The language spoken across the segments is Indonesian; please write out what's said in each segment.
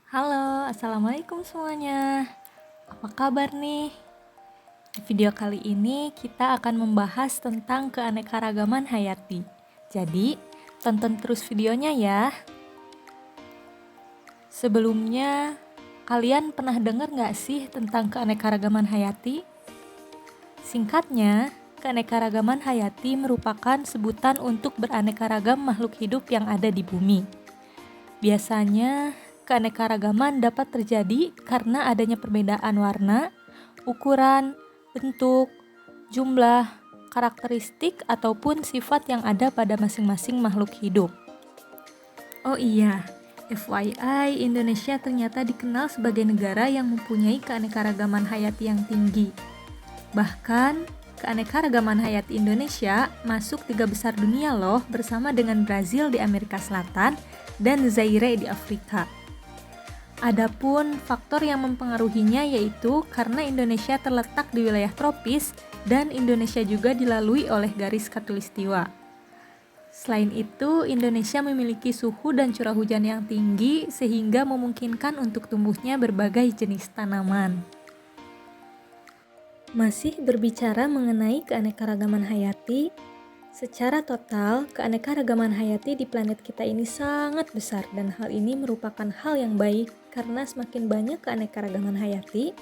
Halo, assalamualaikum semuanya. Apa kabar nih? Di video kali ini kita akan membahas tentang keanekaragaman hayati. Jadi, tonton terus videonya ya. Sebelumnya, kalian pernah dengar nggak sih tentang keanekaragaman hayati? Singkatnya, keanekaragaman hayati merupakan sebutan untuk beraneka ragam makhluk hidup yang ada di bumi. Biasanya, keanekaragaman dapat terjadi karena adanya perbedaan warna, ukuran, bentuk, jumlah, karakteristik, ataupun sifat yang ada pada masing-masing makhluk hidup. Oh iya, FYI, Indonesia ternyata dikenal sebagai negara yang mempunyai keanekaragaman hayati yang tinggi. Bahkan, keanekaragaman hayati Indonesia masuk 3 besar dunia loh bersama dengan Brazil di Amerika Selatan dan Zaire di Afrika. Adapun faktor yang mempengaruhinya yaitu karena Indonesia terletak di wilayah tropis dan Indonesia juga dilalui oleh garis khatulistiwa. Selain itu, Indonesia memiliki suhu dan curah hujan yang tinggi sehingga memungkinkan untuk tumbuhnya berbagai jenis tanaman. Masih berbicara mengenai keanekaragaman hayati, secara total, keanekaragaman hayati di planet kita ini sangat besar dan hal ini merupakan hal yang baik karena semakin banyak keanekaragaman hayati,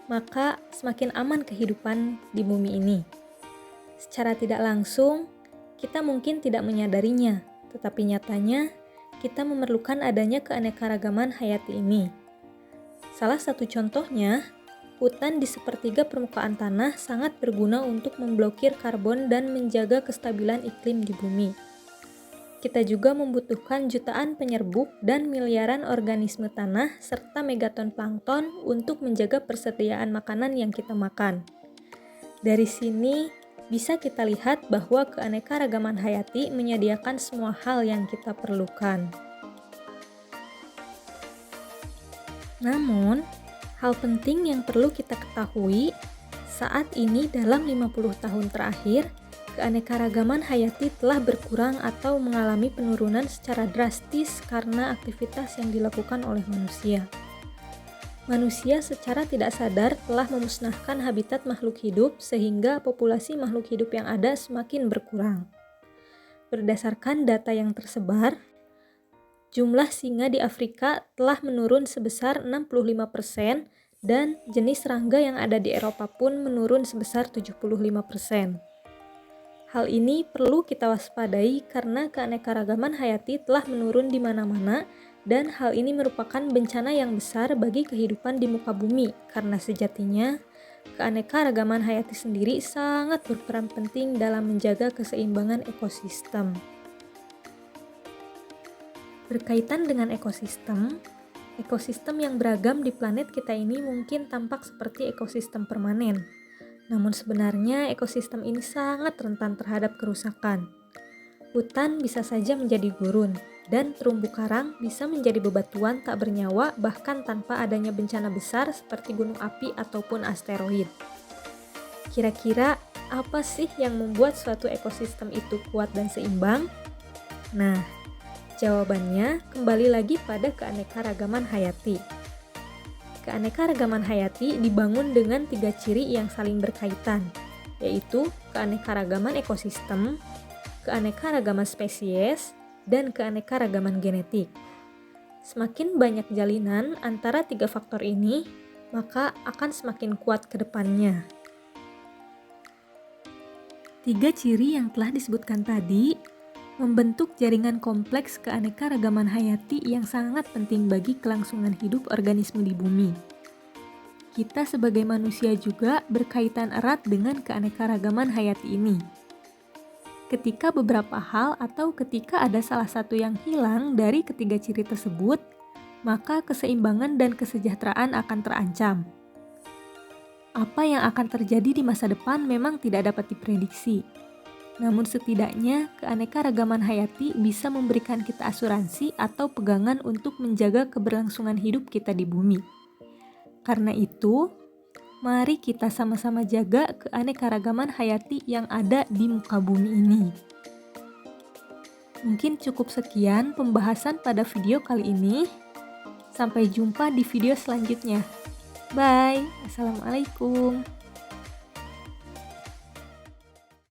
maka semakin aman kehidupan di bumi ini. Secara tidak langsung, kita mungkin tidak menyadarinya, tetapi nyatanya kita memerlukan adanya keanekaragaman hayati ini. Salah satu contohnya, hutan di sepertiga permukaan tanah sangat berguna untuk memblokir karbon dan menjaga kestabilan iklim di bumi. Kita juga membutuhkan jutaan penyerbuk dan miliaran organisme tanah serta megaton plankton untuk menjaga persediaan makanan yang kita makan. Dari sini, bisa kita lihat bahwa keanekaragaman hayati menyediakan semua hal yang kita perlukan. Namun, hal penting yang perlu kita ketahui, saat ini dalam 50 tahun terakhir, keanekaragaman hayati telah berkurang atau mengalami penurunan secara drastis karena aktivitas yang dilakukan oleh manusia. Manusia secara tidak sadar telah memusnahkan habitat makhluk hidup sehingga populasi makhluk hidup yang ada semakin berkurang. Berdasarkan data yang tersebar, jumlah singa di Afrika telah menurun sebesar 65% dan jenis serangga yang ada di Eropa pun menurun sebesar 75%. Hal ini perlu kita waspadai karena keanekaragaman hayati telah menurun di mana-mana dan hal ini merupakan bencana yang besar bagi kehidupan di muka bumi karena sejatinya keanekaragaman hayati sendiri sangat berperan penting dalam menjaga keseimbangan ekosistem. Berkaitan dengan ekosistem yang beragam di planet kita ini mungkin tampak seperti ekosistem permanen. Namun sebenarnya ekosistem ini sangat rentan terhadap kerusakan. Hutan bisa saja menjadi gurun, dan terumbu karang bisa menjadi bebatuan tak bernyawa bahkan tanpa adanya bencana besar seperti gunung api ataupun asteroid. Kira-kira apa sih yang membuat suatu ekosistem itu kuat dan seimbang? Nah, jawabannya kembali lagi pada keanekaragaman hayati. Keanekaragaman hayati dibangun dengan 3 ciri yang saling berkaitan, yaitu keanekaragaman ekosistem, keanekaragaman spesies, dan keanekaragaman genetik. Semakin banyak jalinan antara 3 faktor ini, maka akan semakin kuat ke depannya. 3 ciri yang telah disebutkan tadi membentuk jaringan kompleks keanekaragaman hayati yang sangat penting bagi kelangsungan hidup organisme di bumi. Kita sebagai manusia juga berkaitan erat dengan keanekaragaman hayati ini. Ketika beberapa hal atau ketika ada salah satu yang hilang dari ketiga ciri tersebut, maka keseimbangan dan kesejahteraan akan terancam. Apa yang akan terjadi di masa depan memang tidak dapat diprediksi. Namun setidaknya keanekaragaman hayati bisa memberikan kita asuransi atau pegangan untuk menjaga keberlangsungan hidup kita di bumi. Karena itu, mari kita sama-sama jaga keanekaragaman hayati yang ada di muka bumi ini. Mungkin cukup sekian pembahasan pada video kali ini. Sampai jumpa di video selanjutnya. Bye. Assalamualaikum.